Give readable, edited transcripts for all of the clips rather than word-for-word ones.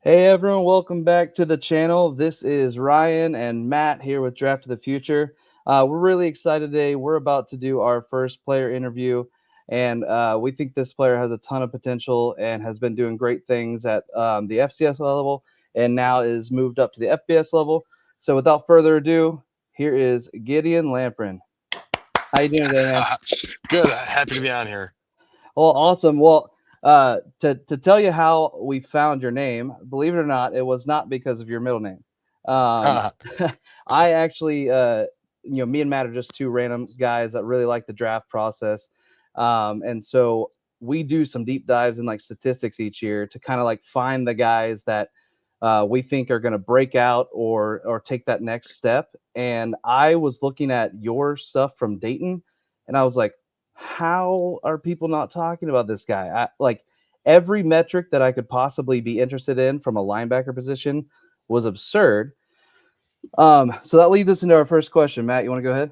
Hey everyone, welcome back to the channel. This is Ryan and Matt here with Draft of the Future. We're really excited today. We're about to do our first player interview, and we think this player has a ton of potential and has been doing great things at the FCS level and now is moved up to the FBS level. So without further ado, here is Gideon Lampron. How you doing today, man? Good. Happy to be on here. Well, awesome. Well, to tell you how we found your name, believe it or not, it was not because of your middle name. Um, I actually, me and Matt are just two random guys that really like the draft process, and so we do some deep dives in like statistics each year to kind of like find the guys that we think are going to break out or take that next step. And I was looking at your stuff from Dayton, and I was like, how are people not talking about this guy? Like every metric that I could possibly be interested in from a linebacker position was absurd. So that leads us into our first question. Matt, you want to go ahead?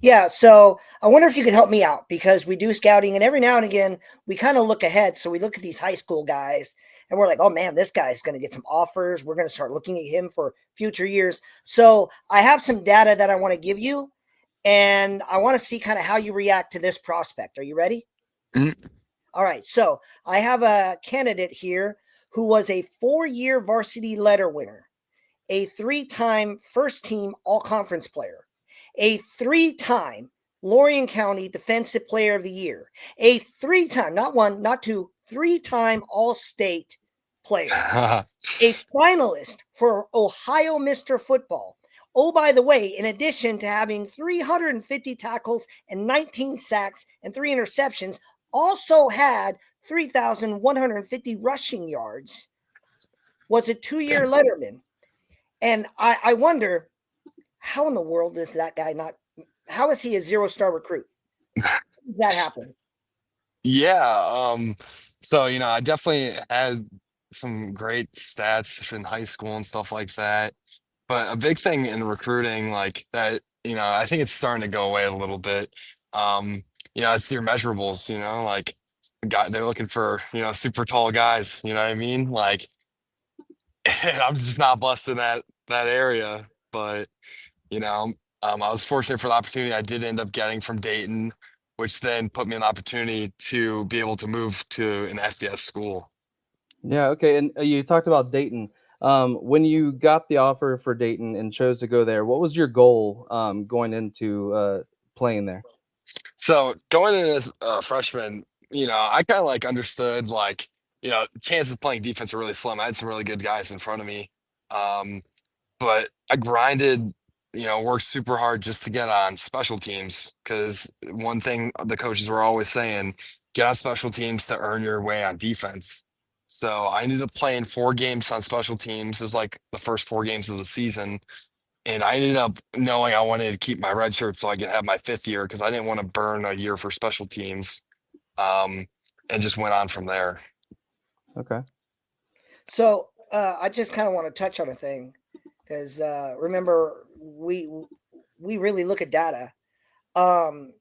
Yeah, so I wonder if you could help me out because we do scouting, and every now and again we kind of look ahead. So we look at these high school guys, and we're like, "Oh man, this guy's going to get some offers. We're going to start looking at him for future years." So I have some data that I want to give you, and I want to see kind of how you react to this prospect. Are you ready? Mhm. All right. So I have a candidate here who was a 4-year varsity letter winner, a 3-time first team all conference player, a 3-time Lorraine County Defensive Player of the Year, a 3-time, not one, not two, 3-time all state player, a finalist for Ohio Mr. Football. Oh, by the way, in addition to having 350 tackles and 19 sacks and 3 interceptions, also had 3,150 rushing yards, was a 2-year letterman. And I wonder how in the world is that guy not? How is he a 0-star recruit? How does that happen? Yeah. I definitely had some great stats in high school and stuff like that. But a big thing in recruiting, like that, I think it's starting to go away a little bit. Um, it's your measurables, like they're looking for, super tall guys, you know what I mean? Like, and I'm just not blessed in that area. But You know, I was fortunate for the opportunity I did end up getting from Dayton, which then put me an opportunity to be able to move to an FBS school. Yeah, okay. And you talked about Dayton. When you got the offer for Dayton and chose to go there, what was your goal going into playing there? So going in as a freshman, I kind of like understood like, chances of playing defense are really slim. I had some really good guys in front of me. Um, but I grinded, worked super hard just to get on special teams because one thing the coaches were always saying, get on special teams to earn your way on defense. So I ended up playing 4 games on special teams. It was like the first 4 games of the season. And I ended up knowing I wanted to keep my red shirt so I could have my 5th year because I didn't want to burn a year for special teams. Um, and just went on from there. Okay. So I just kind of want to touch on a thing because remember we really look at data. Um,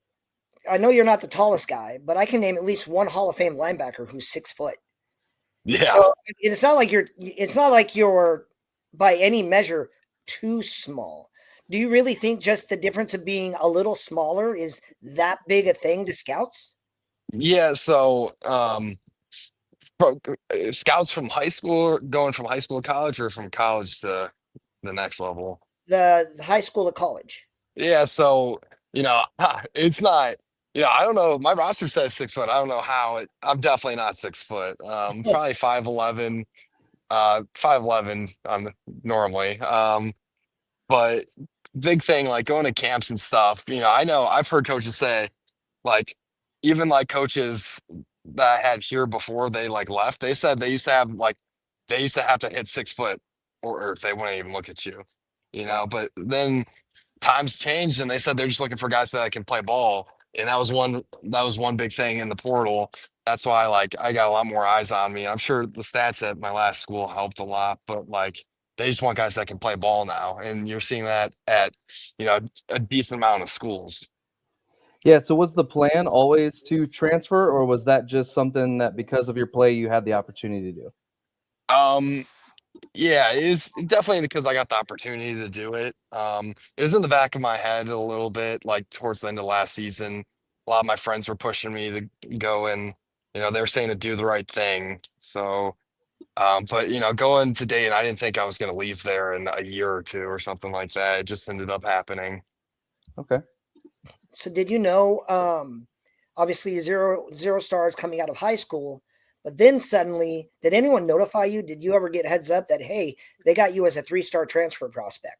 I know you're not the tallest guy, but I can name at least one Hall of Fame linebacker who's 6 foot. Yeah. So it's not like you're by any measure too small. Do you really think just the difference of being a little smaller is that big a thing to scouts? Yeah. Scouts from high school, going from high school to college, or from college to the next level. The high school to college. Yeah, so it's not. I don't know. My roster says 6 foot. I don't know how it. I'm definitely not 6 foot. Probably 5'11". 5'11". Normally. But big thing like going to camps and stuff. I know I've heard coaches say like even like coaches that I had here before they like left. They said they used to have to hit 6 foot or they wouldn't even look at you. But then times changed and they said they're just looking for guys that can play ball. And that was one big thing in the portal. That's why like I got a lot more eyes on me. I'm sure the stats at my last school helped a lot, but like they just want guys that can play ball now. And you're seeing that at, a decent amount of schools. Yeah, so was the plan always to transfer, or was that just something that because of your play you had the opportunity to do? Um Yeah, it was definitely because I got the opportunity to do it. It was in the back of my head a little bit, like towards the end of last season. A lot of my friends were pushing me to go and, they were saying to do the right thing. So, but going to Dayton, I didn't think I was going to leave there in a year or two or something like that. It just ended up happening. Okay. So did you know, obviously zero stars coming out of high school, but then suddenly, did anyone notify you? Did you ever get heads up that, hey, they got you as a 3-star transfer prospect?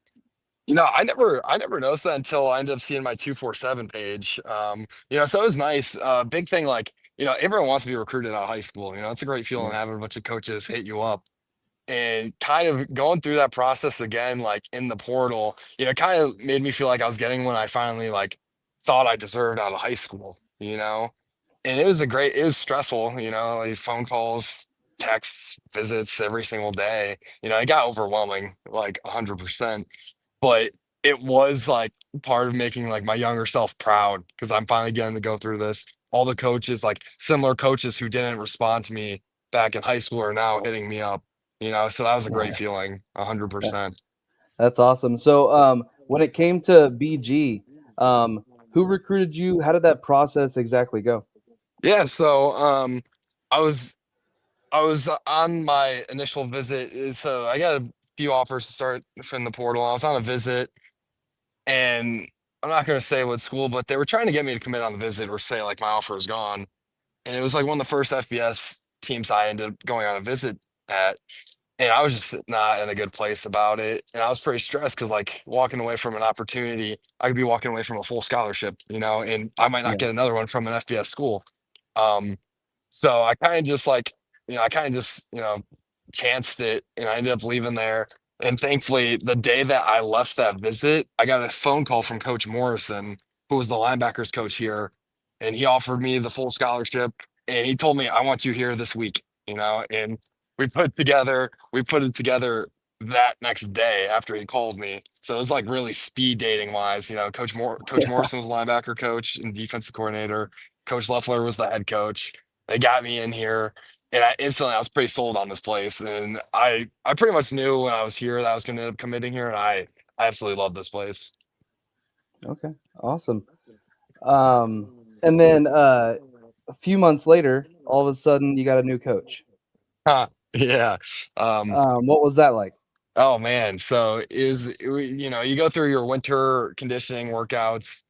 I never noticed that until I ended up seeing my 247 page. So it was nice. Big thing, like, everyone wants to be recruited out of high school. It's a great feeling Yeah. having a bunch of coaches hit you up and kind of going through that process again, like in the portal, kind of made me feel like I was getting what I finally like thought I deserved out of high school. And it was stressful, like phone calls, texts, visits every single day. It got overwhelming, like 100%. But it was like part of making like my younger self proud because I'm finally getting to go through this. All the coaches, like similar coaches who didn't respond to me back in high school are now hitting me up, so that was a great feeling, Yeah, 100%. that's awesome. So, when it came to BG, who recruited you? How did that process exactly go? Yeah, so I was I was on my initial visit, so I got a few offers to start in the portal. I was on a visit, and I'm not going to say what school, but they were trying to get me to commit on the visit or say like my offer is gone. And it was like one of the first FBS teams I ended up going on a visit at. And I was just not in a good place about it. And I was pretty stressed because, like, walking away from an opportunity, I could be walking away from a full scholarship, and I might not Yeah. get another one from an FBS school. Um, so I kind of just, chanced it and I ended up leaving there. And thankfully, the day that I left that visit, I got a phone call from Coach Morrison, who was the linebackers coach here. And he offered me the full scholarship. And he told me, I want you here this week, and we put it together that next day after he called me. So it was like really speed dating wise. Coach Morrison was linebacker coach and defensive coordinator. Coach Leffler was the head coach. They got me in here, and I was pretty sold on this place. And I pretty much knew when I was here that I was going to end up committing here, and I absolutely love this place. Okay. Awesome. Um, and then a few months later, all of a sudden, you got a new coach. Huh, yeah. Um, What was that like? oh man, so you go through your winter conditioning workouts.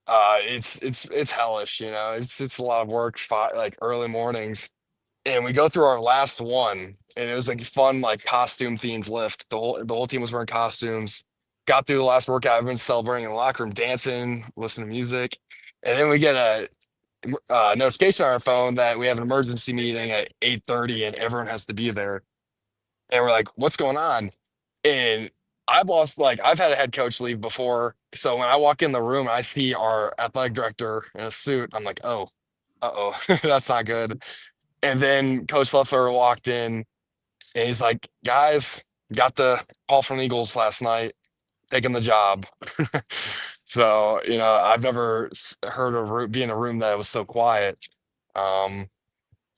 It's hellish, it's a lot of work, like early mornings. And we go through our last one, and it was like fun, like costume themed lift. The whole team was wearing costumes. Got through the last workout, everyone's celebrating in the locker room, dancing, listening to music, and then we get a notification on our phone that we have an emergency meeting at 8:30, and everyone has to be there. And we're like, "What's going on?" And I've had a head coach leave before, so when I walk in the room, I see our athletic director in a suit. I'm like, "Oh, uh-oh, that's not good." And then Coach Leffler walked in and he's like, guys, got the call from the Eagles last night, taking the job. So, I've never heard a be in a room that was so quiet. Um,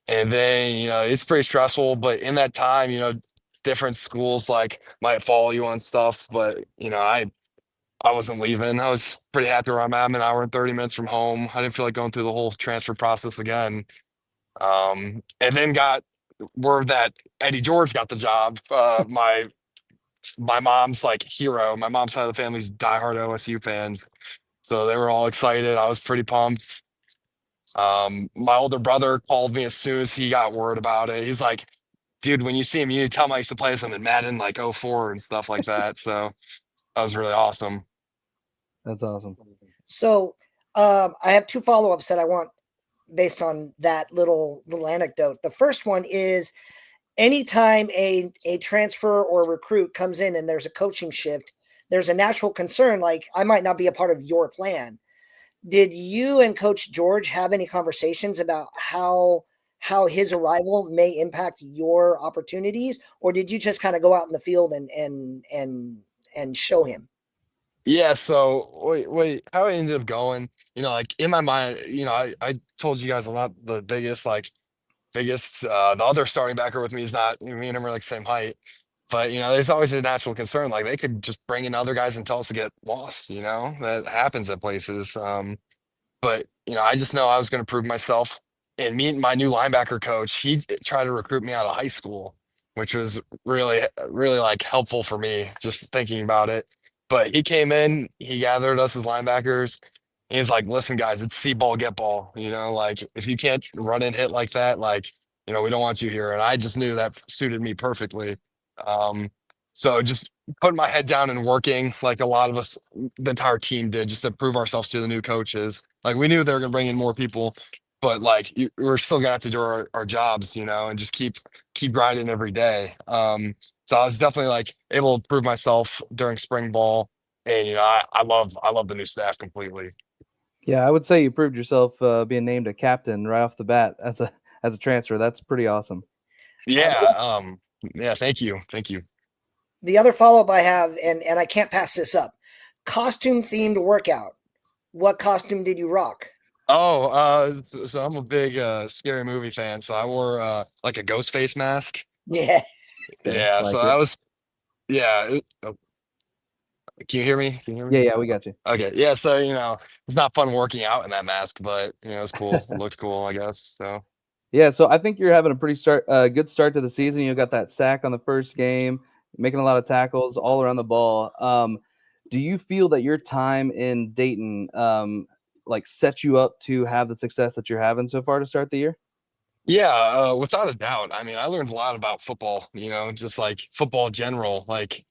and then, it's pretty stressful, but in that time, different schools like might follow you on stuff, but I wasn't leaving. I was pretty happy where I'm at. I'm an hour and 30 minutes from home. I didn't feel like going through the whole transfer process again. And then got word that Eddie George got the job. My mom's like hero. My mom's side of the family's diehard OSU fans, so they were all excited. I was pretty pumped. My older brother called me as soon as he got word about it. He's like, "Dude, when you see him, you need to tell him I used to play with him in Madden like '04 and stuff like that." So that was really awesome. That's awesome. So I have two follow-ups that I want based on that little anecdote. The first one is anytime a transfer or recruit comes in and there's a coaching shift, there's a natural concern like I might not be a part of your plan. Did you and Coach George have any conversations about how his arrival may impact your opportunities, or did you just kind of go out in the field and show him? Yeah, so wait, how it ended up going, like in my mind, I told you guys I'm not the biggest, the other starting backer with me is not, me and him are like same height. But there's always a natural concern. Like they could just bring in other guys and tell us to get lost. That happens at places. But I just know I was going to prove myself. And my new linebacker coach, he tried to recruit me out of high school, which was really, really like helpful for me just thinking about it. But he came in, he gathered us as linebackers. He's like, listen, guys, it's see ball, get ball. Like if you can't run and hit like that, like, we don't want you here. And I just knew that suited me perfectly. Um, so just putting my head down and working like a lot of us, the entire team did, just to prove ourselves to the new coaches. Like we knew they were going to bring in more people, but like we're still going to have to do our jobs, and just keep grinding every day. So I was definitely like able to prove myself during spring ball, and I love the new staff completely. Yeah, I would say you proved yourself being named a captain right off the bat as a transfer. That's pretty awesome. Yeah, yeah. Thank you. The other follow up I have, and I can't pass this up, costume themed workout. What costume did you rock? Oh, so I'm a big scary movie fan, so I wore like a ghost face mask. Yeah. Okay, Yeah, so like that it. was yeah. Can you hear me? Can you hear me? Yeah, yeah, we got you. Okay, yeah. So it's not fun working out in that mask, but it's cool. It looked cool, I guess. So Yeah, so I think you're having a good start to the season. You got that sack on the first game, making a lot of tackles all around the ball. Do you feel that your time in Dayton, like set you up to have the success that you're having so far to start the year? yeah, without a doubt. I mean, I learned a lot about football. Just like football in general. Like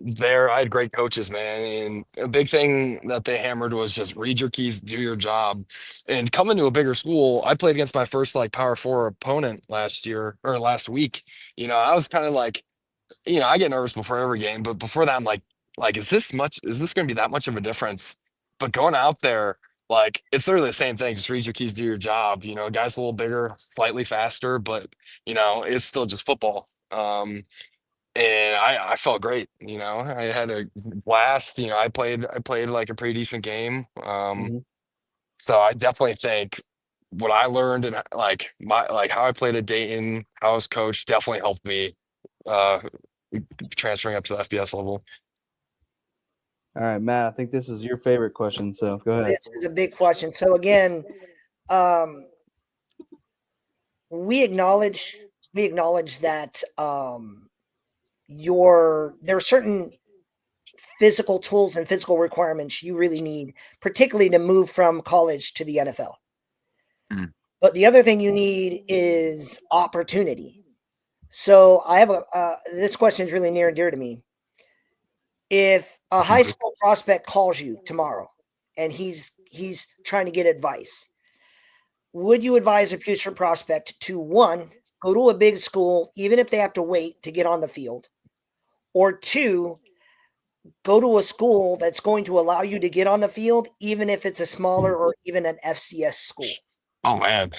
there, I had great coaches, man, and a big thing that they hammered was just read your keys, do your job. And coming to a bigger school, I played against my first like Power Four opponent last year or last week. I was kind of like, I get nervous before every game, but before that, I'm like, is this going to be that much of a difference? But going out there, like, it's literally the same thing. Just read your keys, do your job. Guy's a little bigger, slightly faster, but it's still just football. And I felt great. I had a blast. I played like a pretty decent game. Mhm. So I definitely think what I learned and like how I played at Dayton, how I was coached, definitely helped me uh transferring up to the FBS level. All right, Matt, I think this is your favorite question, so go ahead. This is a big question. So again, um, we acknowledge that there are certain physical tools and physical requirements you really need, particularly to move from college to the NFL. Mm. But the other thing you need is opportunity. So I have this question is really near and dear to me. If a high school prospect calls you tomorrow and he's trying to get advice, would you advise a future prospect to, one, go to a big school, even if they have to wait to get on the field, or two, go to a school that's going to allow you to get on the field, even if it's a smaller or even an FCS school? Oh man.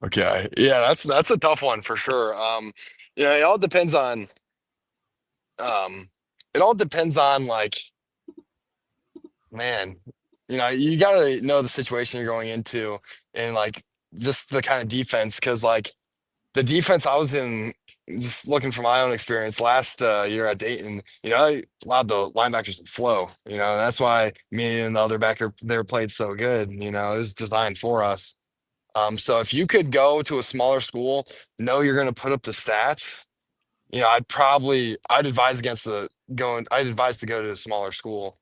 Okay. Yeah, that's a tough one for sure. It all depends on like, man, you gotta know the situation you're going into and like just the kind of defense because like the defense I was in, just looking from my own experience last year at Dayton, I allowed the linebackers to flow. That's why me and the other backer there played so good. It was designed for us. So if you could go to a smaller school, know you're going to put up the stats. I'd advise against I'd advise to go to a smaller school.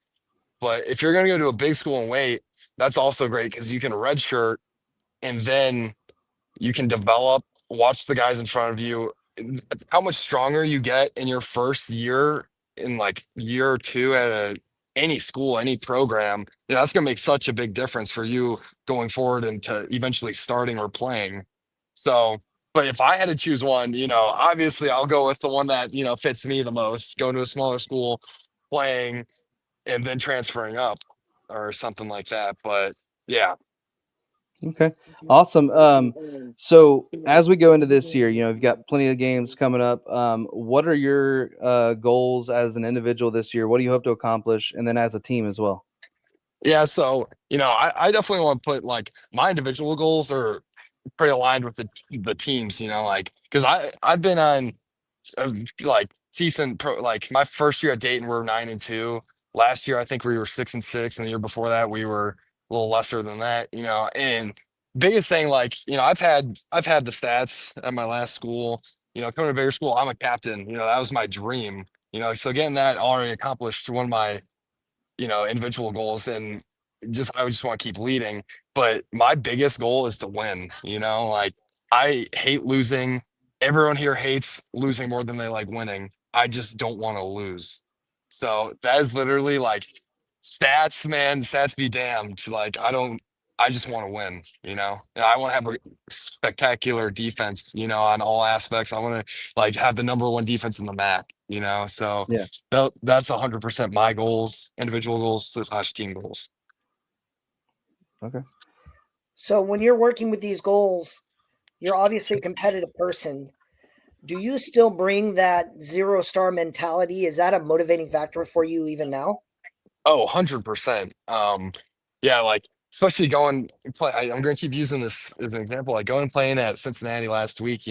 But if you're going to go to a big school and wait, that's also great because you can redshirt and then you can develop, watch the guys in front of you. How much stronger you get in your first year, in like year or two at any school, any program, that's going to make such a big difference for you going forward and to eventually starting or playing. So, but if I had to choose one, obviously I'll go with the one that, fits me the most, going to a smaller school, playing, and then transferring up or something like that. But yeah. Okay, awesome. So as we go into this year, you've got plenty of games coming up. What are your goals as an individual this year? What do you hope to accomplish, and then as a team as well? Yeah, so I definitely want to put like my individual goals are pretty aligned with the teams, like because I've been on like decent pro. Like my first year at Dayton, we were 9-2. Last year, I think we were 6-6, and the year before that, we were a little lesser than that. And biggest thing, like I've had the stats at my last school. Coming to bigger school, I'm a captain. That was my dream. So getting that already accomplished one of my individual goals, and I would just want to keep leading. But my biggest goal is to win, like I hate losing. Everyone here hates losing more than they like winning. I just don't want to lose. So that is literally like stats, man, stats be damned. Like I just want to win, and I want to have a spectacular defense, on all aspects. I want to like have the number one defense in the MAC, so Yeah. that's 100% my goals, individual goals / team goals. Okay. So when you're working with these goals, you're obviously a competitive person. Do you still bring that 0-star mentality? Is that a motivating factor for you even now? Oh, 100%. Yeah, like especially going play. I'm going to keep using this as an example. Like going and playing at Cincinnati last week.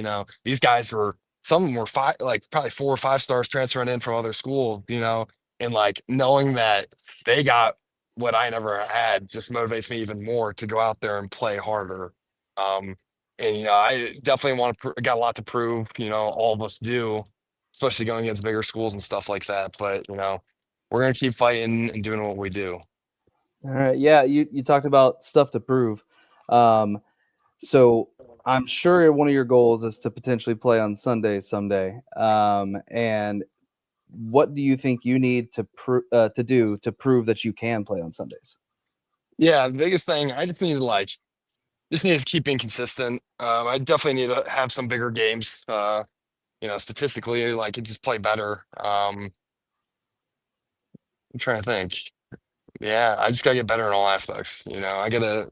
These guys were some of them were five, like probably 4 or 5 stars transferring in from other school. And like knowing that they got what I never had just motivates me even more to go out there and play harder. And I definitely got a lot to prove. All of us do, especially going against bigger schools and stuff like that. But we're gonna keep fighting and doing what we do. All right. Yeah. You talked about stuff to prove. So I'm sure one of your goals is to potentially play on Sunday someday. And what do you think you need to do to prove that you can play on Sundays? Yeah, the biggest thing I just need to keep being consistent. I definitely need to have some bigger games. Statistically, like just play better. I'm trying to think. Yeah, I just gotta get better in all aspects. Um,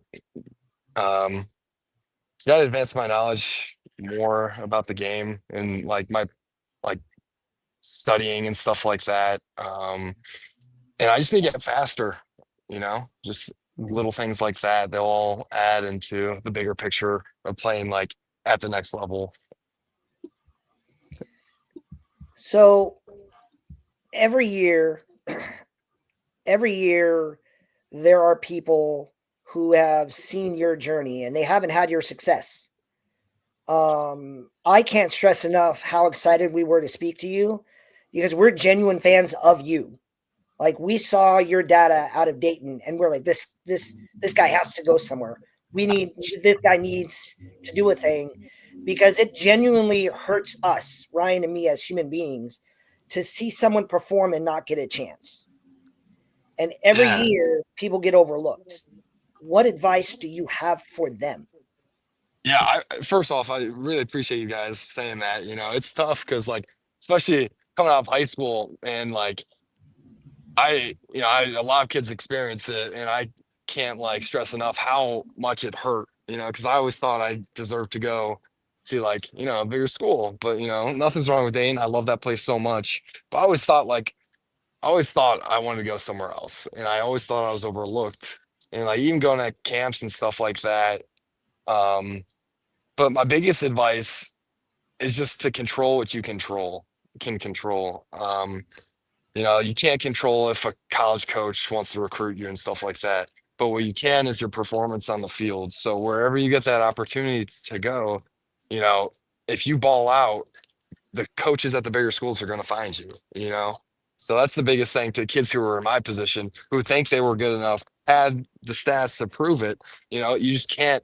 gotta advance my knowledge more about the game and like my like studying and stuff like that. And I just need to get faster, just Mhm. little things like that. They'll all add into the bigger picture of playing like at the next level. So every year, every year, there are people who have seen your journey and they haven't had your success. I can't stress enough how excited we were to speak to you because we're genuine fans of you. Like we saw your data out of Dayton and we're like, this guy has to go somewhere. This guy needs to do a thing because it genuinely hurts us, Ryan and me as human beings, to see someone perform and not get a chance. And every Yeah. year people get overlooked. What advice do you have for them? Yeah, first off, I really appreciate you guys saying that. It's tough because like especially coming out of high school and like a lot of kids experience it, and I can't like stress enough how much it hurt. Because I always thought I deserved to go to like a bigger school, but nothing's wrong with Dane. I love that place so much, but I always thought I wanted to go somewhere else, and I always thought I was overlooked, and like even going to camps and stuff like that. Um, but my biggest advice is just to control what you can control. You can't control if a college coach wants to recruit you and stuff like that. But what you can is your performance on the field. So wherever you get that opportunity to go, you know, if you ball out, the coaches at the bigger schools are going to find you. So that's the biggest thing to kids who were in my position who think they were good enough, had the stats to prove it. You just can't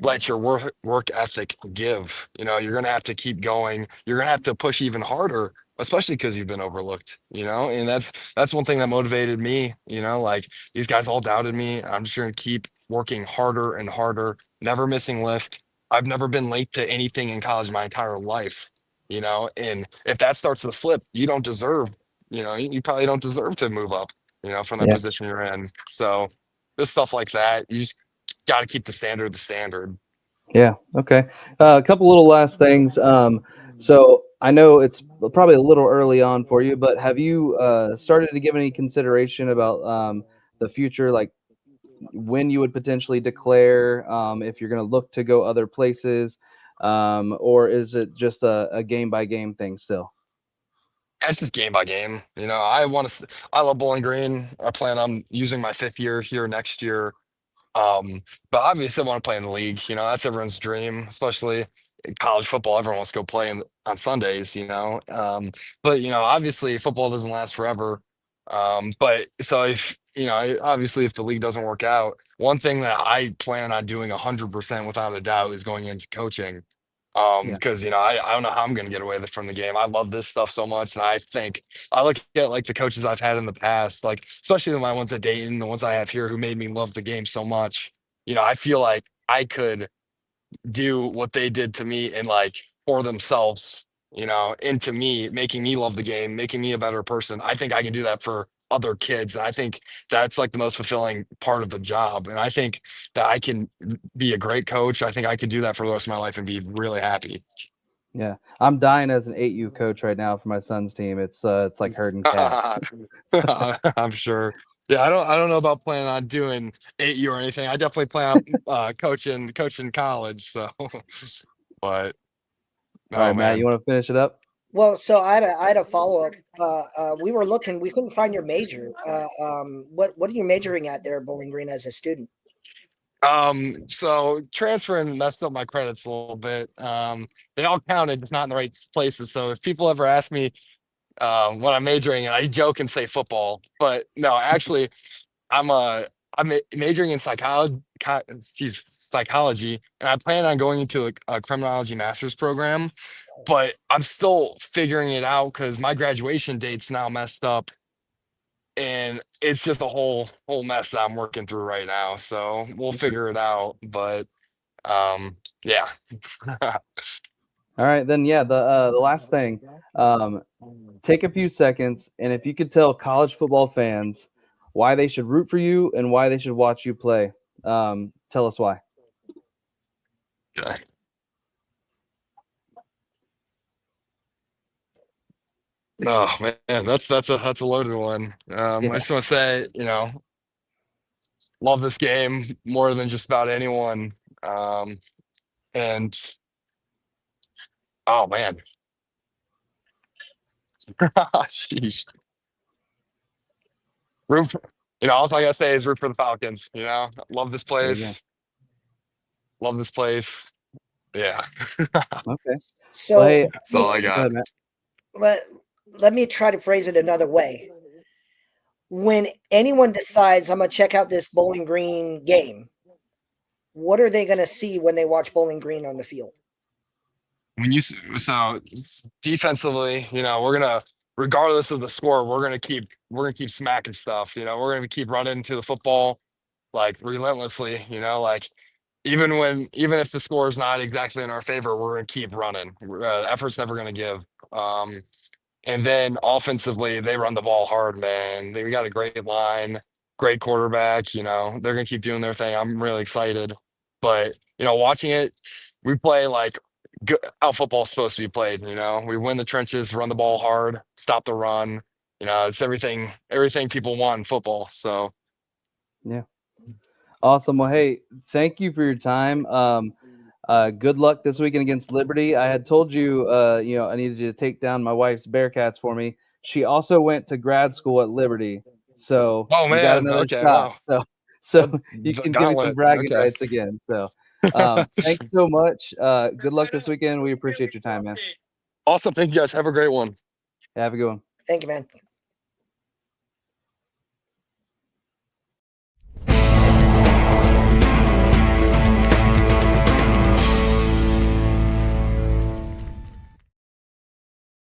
let your work ethic give. You're going to have to keep going. You're going to have to push even harder, especially because you've been overlooked, and that's one thing that motivated me. Like these guys all doubted me. I'm just going to keep working harder and harder, never missing lift. I've never been late to anything in college my entire life, and if that starts to slip, you don't deserve, you probably don't deserve to move up, from that Yeah. position you're in. So just stuff like that. You just got to keep the standard the standard. Yeah. Okay. A couple little last things. So I know it's probably a little early on for you, but have you started to give any consideration about the future, like when you would potentially declare, if you're going to look to go other places, or is it just a game by game thing still? It's just game by game. I love Bowling Green. I plan on using my 5th year here next year. But obviously I want to play in the league. That's everyone's dream, especially in college football. Everyone wants to go play on Sundays. But obviously football doesn't last forever. But so obviously if the league doesn't work out, one thing that I plan on doing 100% without a doubt is going into coaching. Yeah. Because I don't know how I'm going to get away from the game. I love this stuff so much, and I look at like the coaches I've had in the past, like especially my ones at Dayton, the ones I have here, who made me love the game so much. I feel like I could do what they did to me and like for themselves, into me, making me love the game, making me a better person. I think I can do that for other kids. And I think that's like the most fulfilling part of the job. And I think that I can be a great coach. I think I could do that for the rest of my life and be really happy. Yeah, I'm dying as an 8U coach right now for my son's team. It's like herding cats. I'm sure. Yeah, I don't know about planning on doing 8U or anything. I definitely plan on coaching college. So, but All right, oh Matt, you man. want to finish it up? Well, so I had a follow up. We were looking, we couldn't find your major. What are you majoring at there at Bowling Green as a student? So transferring messed up my credits a little bit. They all counted, just not in the right places. So if people ever ask me what I'm majoring in, I joke and say football. But no, actually, I'm majoring in psychology, and I plan on going into a criminology master's program. But I'm still figuring it out because my graduation date's now messed up, and it's just a whole mess that I'm working through right now. So we'll figure it out. But yeah. All right, then yeah, the last thing, take a few seconds, and if you could tell college football fans why they should root for you and why they should watch you play, tell us why. Oh man, that's a loaded one. I Yeah, just want to say, love this game more than just about anyone. And oh man, sheesh. Root for, all I gotta say is root for the Falcons. Love this there you place. Love this place. Yeah, go. Okay. Well, So hey, that's all I go got. ahead, Matt. let, let me try to phrase it another way. When anyone decides I'm going to check out this Bowling Green game, what are they going to see when they watch Bowling Green on the field? Defensively, we're gonna, regardless of the score, we're gonna keep smacking stuff. We're gonna keep running into the football like relentlessly. Like even if the score is not exactly in our favor, we're gonna keep running. Effort's never gonna give. Um, and then offensively, they run the ball hard, man. We got a great line, great quarterback. They're gonna keep doing their thing. I'm really excited. But watching it, we play like how football's supposed to be played. We win the trenches, run the ball hard, stop the run. It's everything people want in football. So Yeah, awesome. Well, hey, thank you for your time. Good luck this weekend against Liberty. I had told you, I needed you to take down my wife's Bearcats for me. She also went to grad school at Liberty, so oh you got man, another okay, shot. wow. So you The can give me some gauntlet. bragging Okay. rights again. So, thanks so much. Good luck this weekend. We appreciate your time, man. Awesome. Thank you guys. Have a great one. Have a good one. Thank you, man.